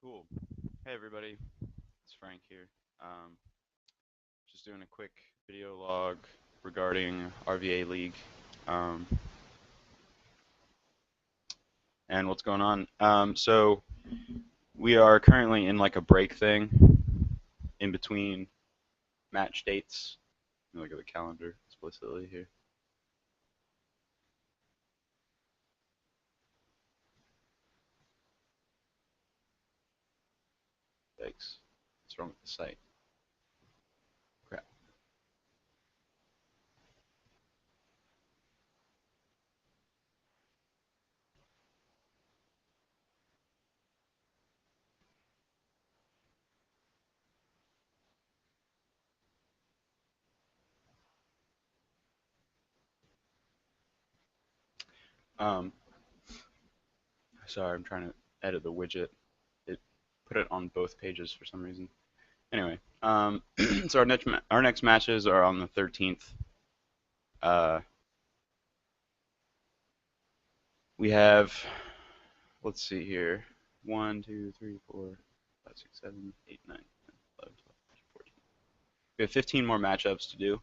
Cool. Hey everybody, it's Frank here. Um, just doing a quick video log regarding RVA League and what's going on. So we are currently in like a break thing in between match dates. Let me look at the calendar explicitly here. Thanks. What's wrong with the site? Crap. Um, Sorry, I'm trying to edit the widget. It put it on both pages for some reason. Anyway, so our next matches are on the 13th. Uh, we have, let's see here, 1, 2, 3, 4, 5, 6, 7, 8, 9, 10, 11, 12, 13, 14. We have 15 more matchups to do,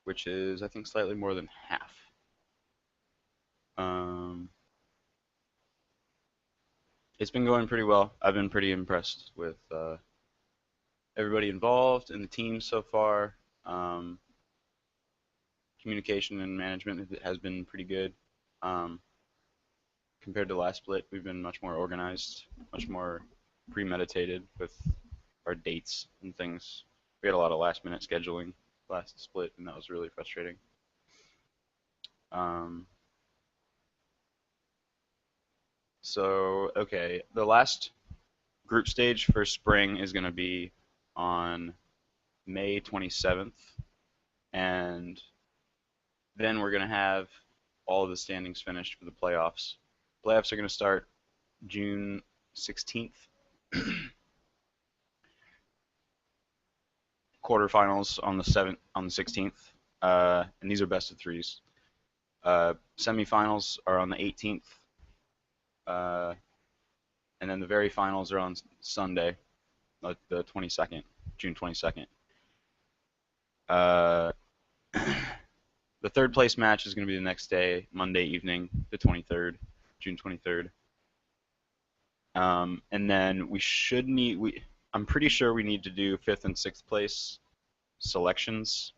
which is, I think, slightly more than half. It's been going pretty well. I've been pretty impressed with everybody involved in the team so far. Communication and management has been pretty good. Compared to last split, we've been much more organized, much more premeditated with our dates and things. We had a lot of last minute scheduling last split, and that was really frustrating. So, okay, the last group stage for spring is going to be on May 27th, and then we're going to have all of the standings finished for the playoffs. Playoffs are going to start June 16th. Quarterfinals on the 16th, and these are best of threes. Semifinals are on the 18th, and then the very finals are on Sunday, like the 22nd, June 22nd. The third place match is going to be the next day, Monday evening, the 23rd, June 23rd. And then we should need, I'm pretty sure we need to do 5th and 6th place selections,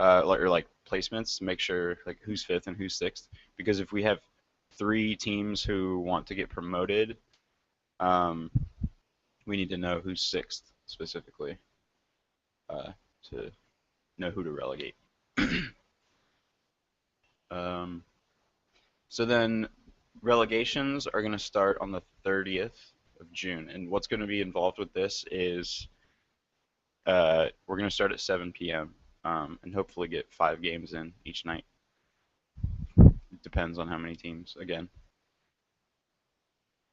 or like placements to make sure like who's 5th and who's 6th. Because if we have 3 teams who want to get promoted, we need to know who's 6th specifically to know who to relegate. So then relegations are going to start on the 30th of June. And what's going to be involved with this is we're going to start at 7 p.m. And hopefully get 5 games in each night. It depends on how many teams, again.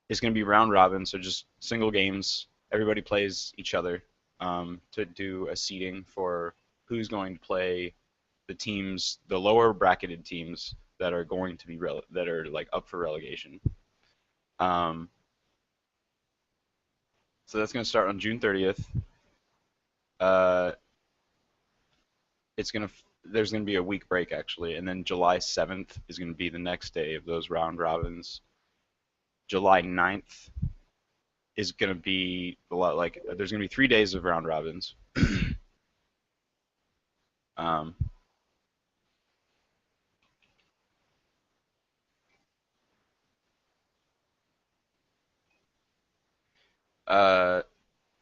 It's going to be round robin, so just single games. Everybody plays each other to do a seeding for who's going to play the teams, the lower bracketed teams that are going to be that are like up for relegation. So that's going to start on June 30th. There's going to be a week break actually, and then July 7th is going to be the next day of those round robins. July 9th is going to be a lot like there's going to be 3 days of round robins.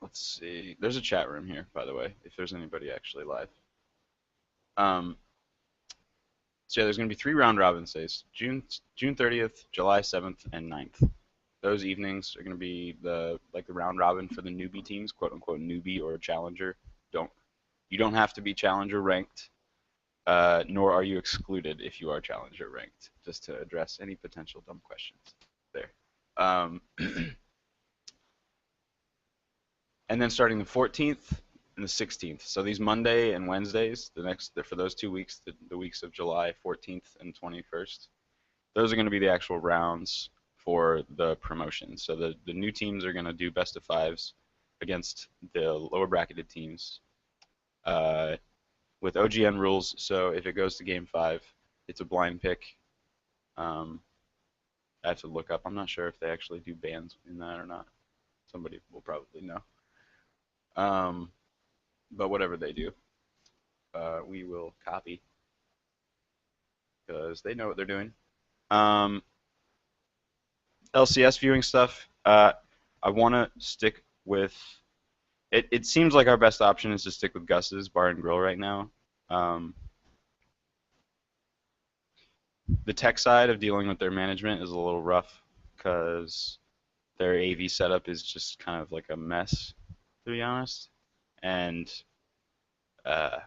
Let's see. There's a chat room here, by the way, if there's anybody actually live. So yeah, there's going to be 3 round robin days: June 30th, July 7th, and 9th. Those evenings are going to be the round robin for the newbie teams, quote unquote newbie or challenger. You don't have to be challenger ranked, nor are you excluded if you are challenger ranked. Just to address any potential dumb questions there. And then starting the 14th and the 16th. So these Monday and Wednesdays, for those 2 weeks, the weeks of July 14th and 21st, those are going to be the actual rounds for the promotion. So the new teams are going to do best of fives against the lower bracketed teams uh, with OGN rules. So if it goes to game five, it's a blind pick. Um, I have to look up. I'm not sure if they actually do bans in that or not. Somebody will probably know. Um, but whatever they do, we will copy because they know what they're doing. Um, LCS viewing stuff. I want to stick with it. It seems like our best option is to stick with Gus's Bar and Grill right now. Um, the tech side of dealing with their management is a little rough because their AV setup is just kind of like a mess, to be honest. And uh,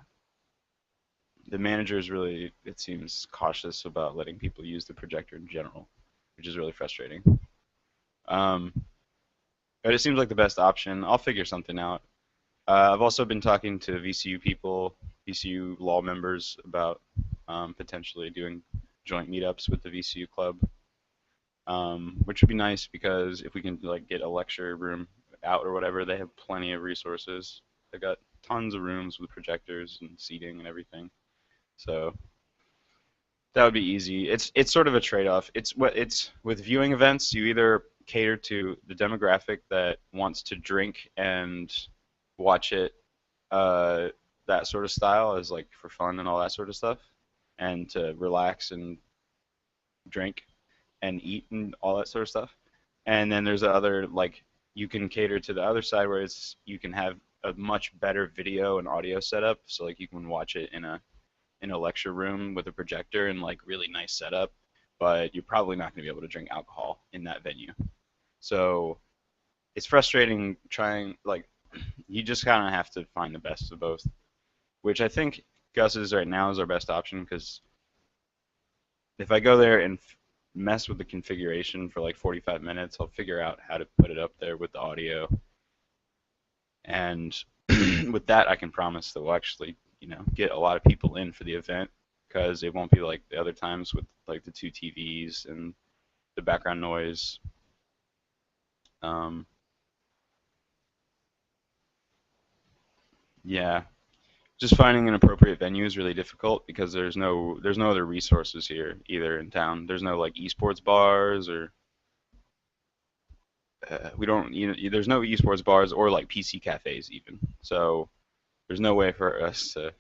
the manager is really, it seems, cautious about letting people use the projector in general, which is really frustrating. Um, but it seems like the best option. I'll figure something out. I've also been talking to VCU people, VCU law members about potentially doing joint meetups with the VCU club, which would be nice because if we can like get a lecture room out or whatever, they have plenty of resources. They got tons of rooms with projectors and seating and everything. So that would be easy. It's sort of a trade-off. It's with viewing events, you either cater to the demographic that wants to drink and watch it uh, that sort of style as like for fun and all that sort of stuff, and to relax and drink and eat and all that sort of stuff. And then there's the other like you can cater to the other side where it's you can have a much better video and audio setup, so like you can watch it in a lecture room with a projector and like really nice setup, but you're probably not going to be able to drink alcohol in that venue. So it's frustrating trying like you just kind of have to find the best of both, which I think Gus's right now is our best option because if I go there and mess with the configuration for like 45 minutes, I'll figure out how to put it up there with the audio. And with that, I can promise that we'll actually, get a lot of people in for the event because it won't be like the other times with like the two TVs and the background noise. Um, yeah, just finding an appropriate venue is really difficult because there's no other resources here either in town. There's no like esports bars or we don't there's no esports bars or like PC cafes even. So there's no way for us to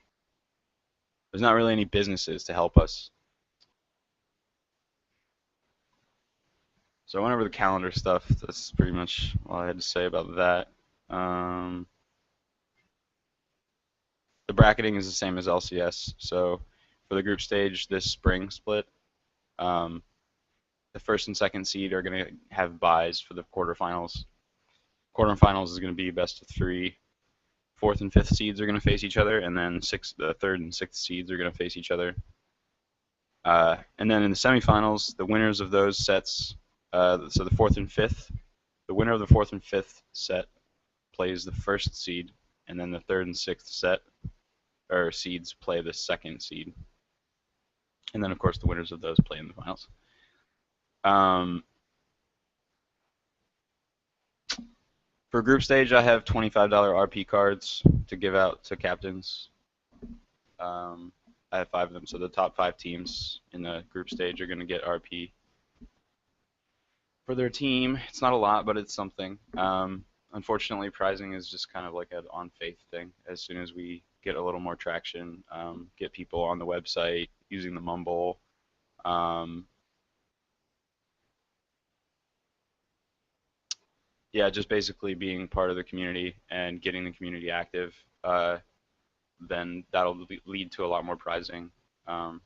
there's not really any businesses to help us. So I went over the calendar stuff. That's pretty much all I had to say about that. Um, the bracketing is the same as LCS. So for the group stage this spring split, um, the first and second seed are going to have buys for the quarterfinals. Quarterfinals is going to be best of three. Fourth and fifth seeds are going to face each other, and then the third and sixth seeds are going to face each other. And then in the semifinals, the winners of those sets, so the fourth and fifth, the winner of the fourth and fifth set plays the first seed, and then the third and sixth set or seeds play the second seed, and then of course the winners of those play in the finals. Um, for group stage, I have $25 RP cards to give out to captains. I have 5 of them, so the top 5 teams in the group stage are going to get RP for their team. It's not a lot, but it's something. Unfortunately, prizing is just kind of like an on faith thing. As soon as we get a little more traction, get people on the website using the Mumble, yeah, just basically being part of the community and getting the community active, then that'll lead to a lot more prizing. Um,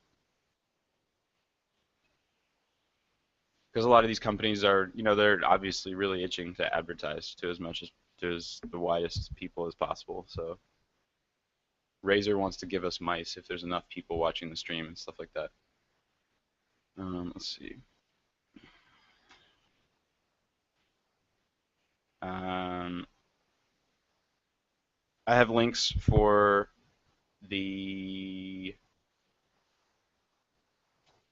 because a lot of these companies are, they're obviously really itching to advertise to as much as to as the widest people as possible. So Razer wants to give us mice if there's enough people watching the stream and stuff like that. Let's see. Um, I have links for the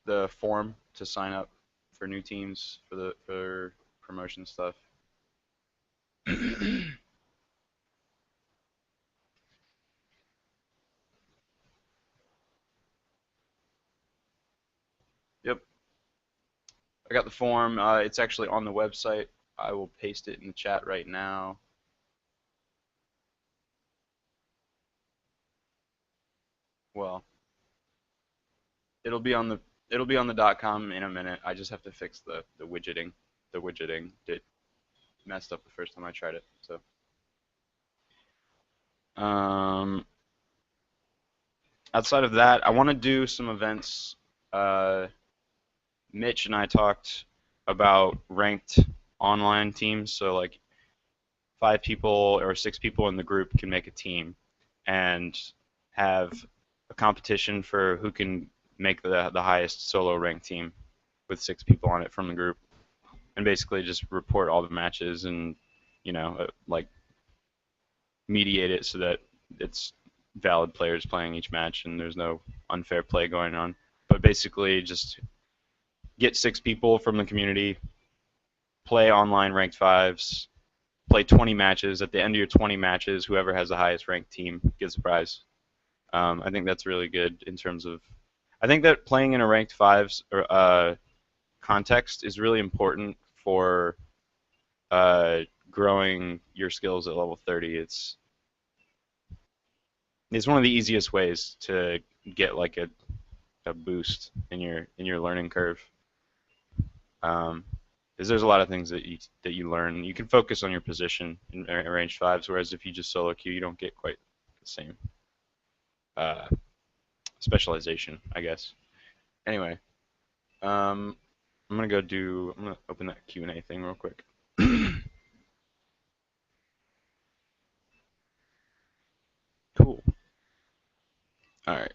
the form to sign up for new teams for promotion stuff. Yep, I got the form. It's actually on the website. I will paste it in the chat right now. Well, it'll be on the .com in a minute. I just have to fix the widgeting. The widgeting did messed up the first time I tried it. So, um, outside of that, I want to do some events. Uh, Mitch and I talked about ranked online teams. So like 5 people or 6 people in the group can make a team and have a competition for who can make the highest solo ranked team with 6 people on it from the group, and basically just report all the matches and like mediate it so that it's valid players playing each match and there's no unfair play going on. But basically, just get 6 people from the community, play online ranked fives, play 20 matches. At the end of your 20 matches, whoever has the highest ranked team gets a prize. I think that's really good in terms of. I think that playing in a ranked fives or context is really important for growing your skills at level 30. It's one of the easiest ways to get like a boost in your learning curve. Because there's a lot of things that you learn. You can focus on your position in ranged fives, whereas if you just solo queue, you don't get quite the same uh, specialization, I guess. Anyway, I'm gonna open that Q&A thing real quick. Cool. All right.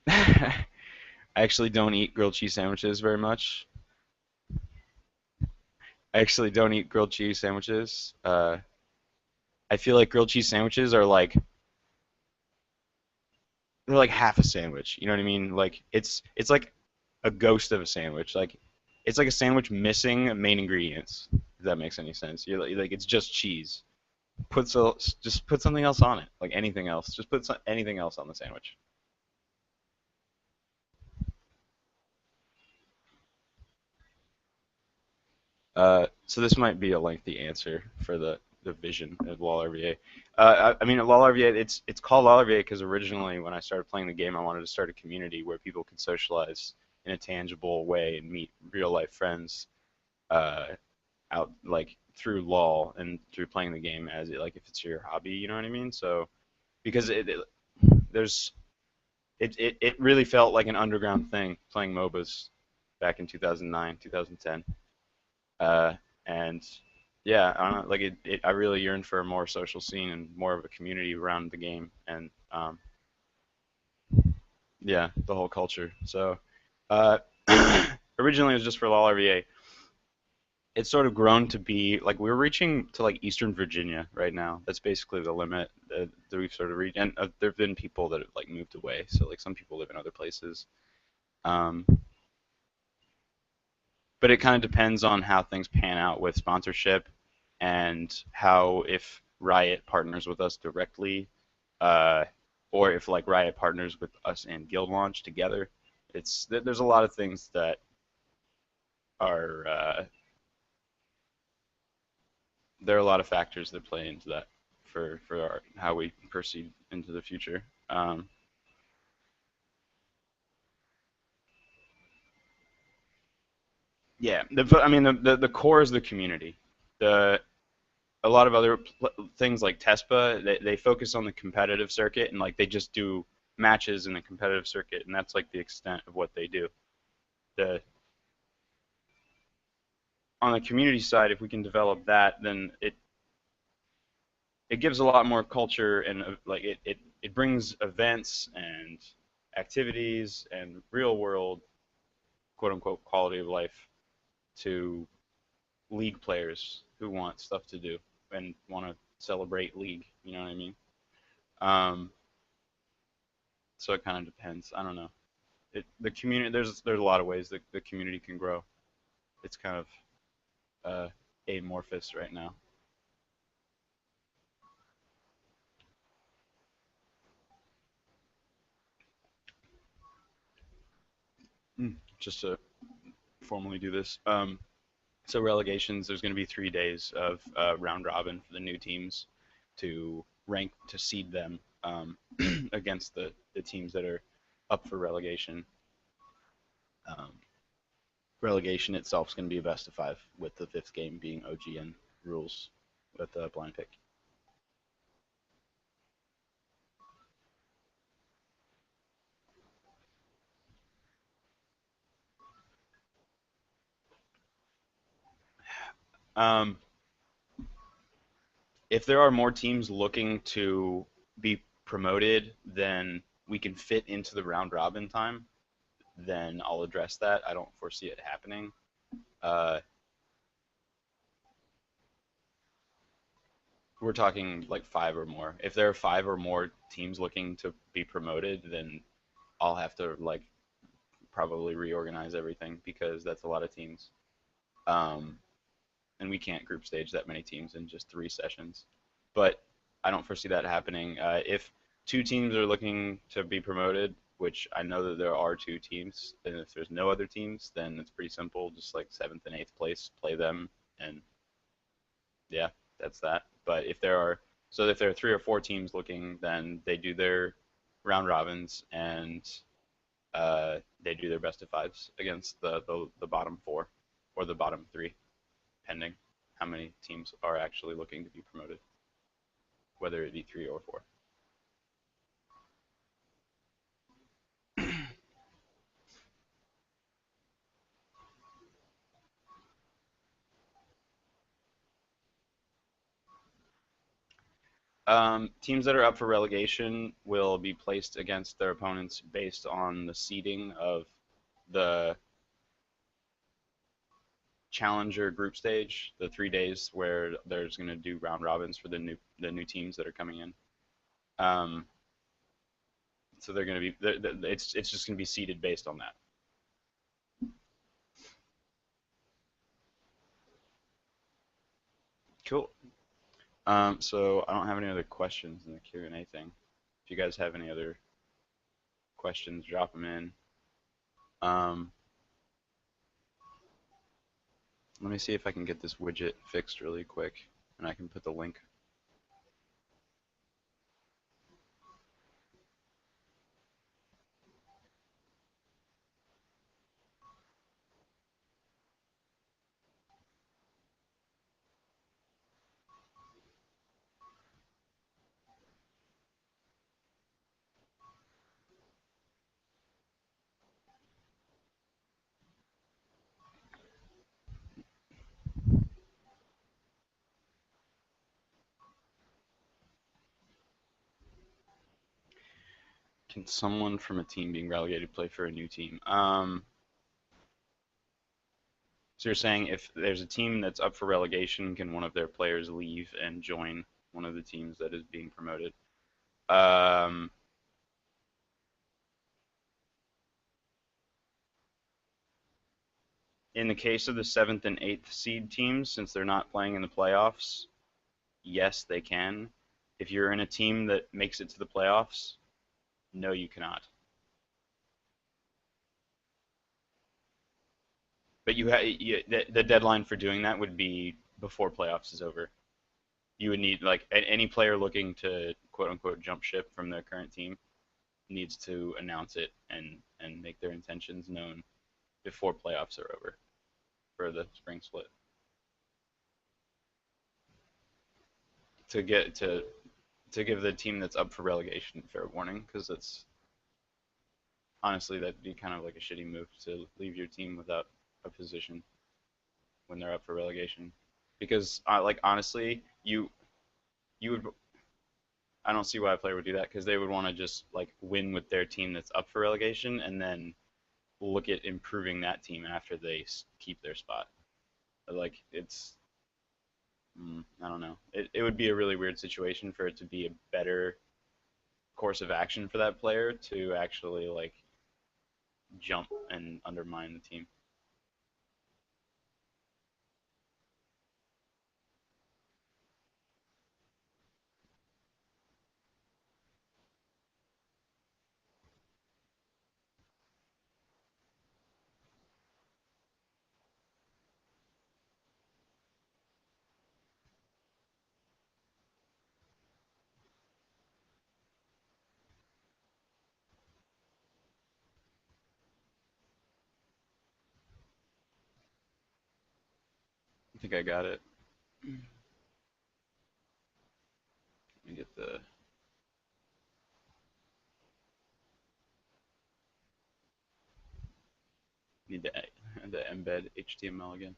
I actually don't eat grilled cheese sandwiches very much. I actually don't eat grilled cheese sandwiches. I feel like grilled cheese sandwiches are like they're like half a sandwich. You know what I mean? Like it's like a ghost of a sandwich. Like it's like a sandwich missing main ingredients. If that makes any sense. You're like it's just cheese. Just put something else on it. Like anything else. Just put anything else on the sandwich. So this might be a lengthy answer for the vision of LoLRVA. I mean, at LoLRVA, it's called LoLRVA because originally when I started playing the game, I wanted to start a community where people could socialize in a tangible way and meet real life friends uh, out like through LoL and through playing the game as like if it's your hobby, you know what I mean? So because there's it really felt like an underground thing playing MOBAs back in 2009, 2010. Uh, and yeah, I don't know, like I really yearn for a more social scene and more of a community around the game, and yeah, the whole culture. So uh, originally it was just for LoLRVA. It's sort of grown to be like we're reaching to like Eastern Virginia right now. That's basically the limit that we've sort of reached. And there have been people that have like moved away. So like some people live in other places. Um, but it kind of depends on how things pan out with sponsorship and how if Riot partners with us directly, uh, or if like Riot partners with us and Guild Launch together. There's a lot of things that are there are a lot of factors that play into that for how we proceed into the future. Yeah, I mean the core is the community. The A lot of other things like Tespa, they focus on the competitive circuit and like they just do matches in the competitive circuit, and that's like the extent of what they do. The On the community side, if we can develop that, then it gives a lot more culture and like it brings events and activities and real world quote unquote quality of life to league players who want stuff to do and want to celebrate league. You know what I mean? Um, so it kind of depends. I don't know. The community there's a lot of ways that the community can grow. It's kind of uh, amorphous right now. Just to formally do this. So relegations, there's going to be 3 days of round robin for the new teams to rank to seed them against the teams that are up for relegation. Um, Relegation itself is going to be a best of 5, with the fifth game being OGN rules with the blind pick. Um, if there are more teams looking to be promoted than we can fit into the round robin time, then I'll address that. I don't foresee it happening. Uh, we're talking like 5 or more. If there are 5 or more teams looking to be promoted, then I'll have to like probably reorganize everything because that's a lot of teams. Um, and we can't group stage that many teams in just 3 sessions. But I don't foresee that happening. If 2 teams are looking to be promoted, which I know that there are 2 teams, and if there's no other teams, then it's pretty simple. Just like 7th and 8th place, play them, and yeah, that's that. But if there are 3 or 4 teams looking, then they do their round robins and they do their best of 5s against the bottom 4 or the bottom 3, pending how many teams are actually looking to be promoted, whether it be 3 or 4. Teams that are up for relegation will be placed against their opponents based on the seeding of the challenger group stage, the 3 days where there's going to do round robins for the new teams that are coming in. Um, so they're going to be it's just going to be seeded based on that. Cool. So I don't have any other questions in the Q&A thing. If you guys have any other questions, drop them in. Um, Let me see if I can get this widget fixed really quick, and I can put the link. Can someone from a team being relegated play for a new team? So you're saying if there's a team that's up for relegation, can one of their players leave and join one of the teams that is being promoted? Um, in the case of the 7th and 8th seed teams, since they're not playing in the playoffs, yes, they can. If you're in a team that makes it to the playoffs, no, you cannot. But the deadline for doing that would be before playoffs is over. You would need like any player looking to quote unquote jump ship from their current team needs to announce it and make their intentions known before playoffs are over for the spring split to get to give the team that's up for relegation fair warning, because it's honestly that'd be kind of like a shitty move to leave your team without a position when they're up for relegation, because like honestly you would I don't see why a player would do that, because they would want to just like win with their team that's up for relegation and then look at improving that team after they keep their spot. Like it's I don't know. It would be a really weird situation for it to be a better course of action for that player to actually like jump and undermine the team. I think I got it. Let me get the need the embed HTML again.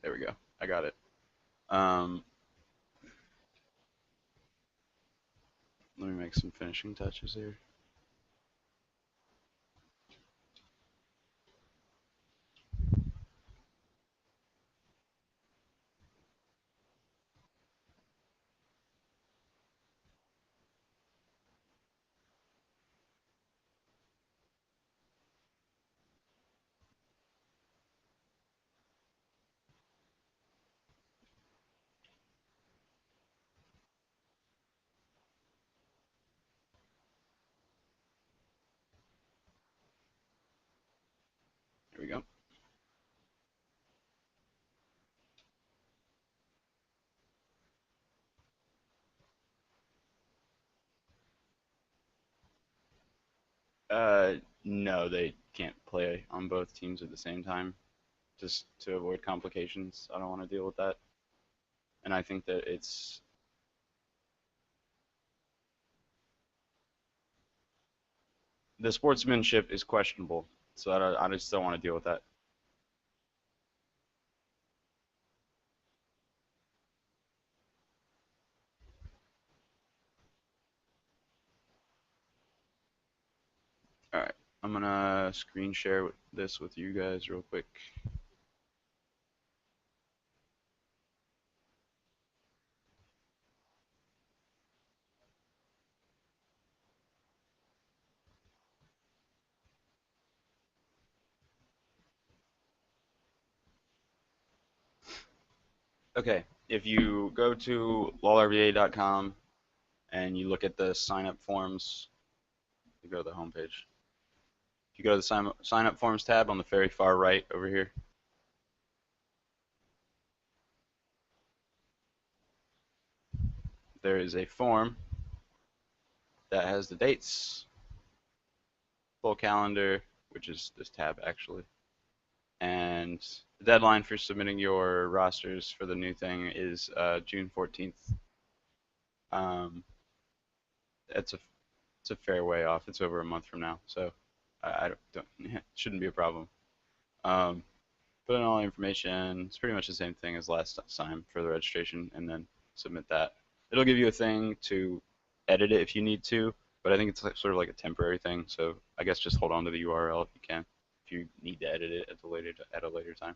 There we go. I got it. Um, Let me make some finishing touches here. Here we go. No, they can't play on both teams at the same time, just to avoid complications. I don't want to deal with that, and I think that the sportsmanship is questionable, so I just don't want to deal with that. All right, I'm gonna screen share this with you guys real quick. Okay, if you go to LoLRVA.com and you look at the sign up forms, you go to the homepage. If you go to the sign up forms tab on the very far right over here, there is a form that has the dates, full calendar, which is this tab actually, and the deadline for submitting your rosters for the new thing is June 14th. Um, it's a it's a fair way off. It's over a month from now, so I don't shouldn't be a problem. Um, Put in all the information. It's pretty much the same thing as last time for the registration, and then submit that. It'll give you a thing to edit it if you need to, but I think it's like, sort of like a temporary thing. So I guess just hold on to the URL if you can, if you need to edit it at a later time.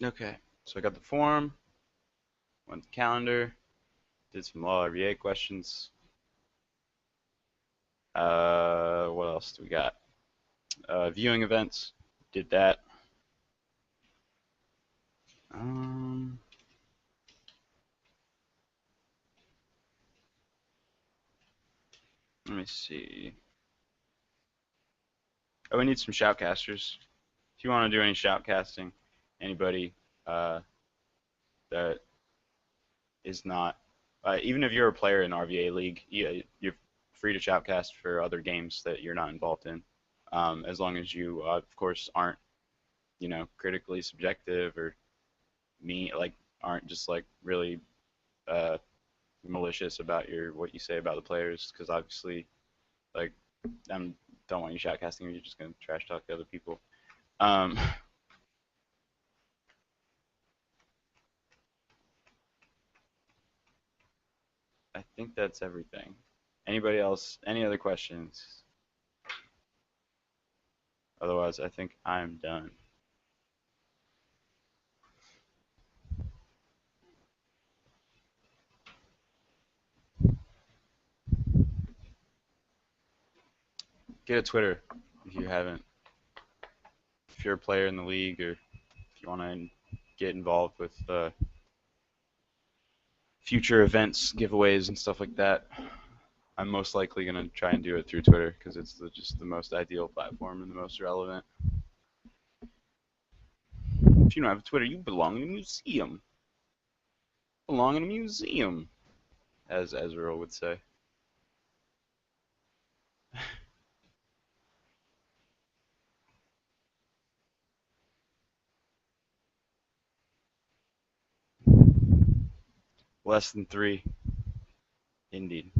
Okay, so I got the form, went to calendar, did some LoLRVA questions. What else do we got? Viewing events, did that. Um, Let me see. Oh, we need some shoutcasters. If you want to do any shoutcasting, anybody, that is not. Even if you're a player in RVA League, you're free to shoutcast for other games that you're not involved in, as long as you, of course, aren't critically subjective or like aren't just like really uh, malicious about your what you say about the players. Because obviously, like I don't want you shoutcasting if you're just gonna trash talk to other people. Um, I think that's everything. Anybody else? Any other questions? Otherwise, I think I'm done. Get a Twitter if you haven't. If you're a player in the league or if you want to get involved with future events, giveaways, and stuff like that, I'm most likely going to try and do it through Twitter because it's just the most ideal platform and the most relevant. If you don't have a Twitter, you belong in a museum. Belong in a museum, as Ezra would say. Less than three, indeed.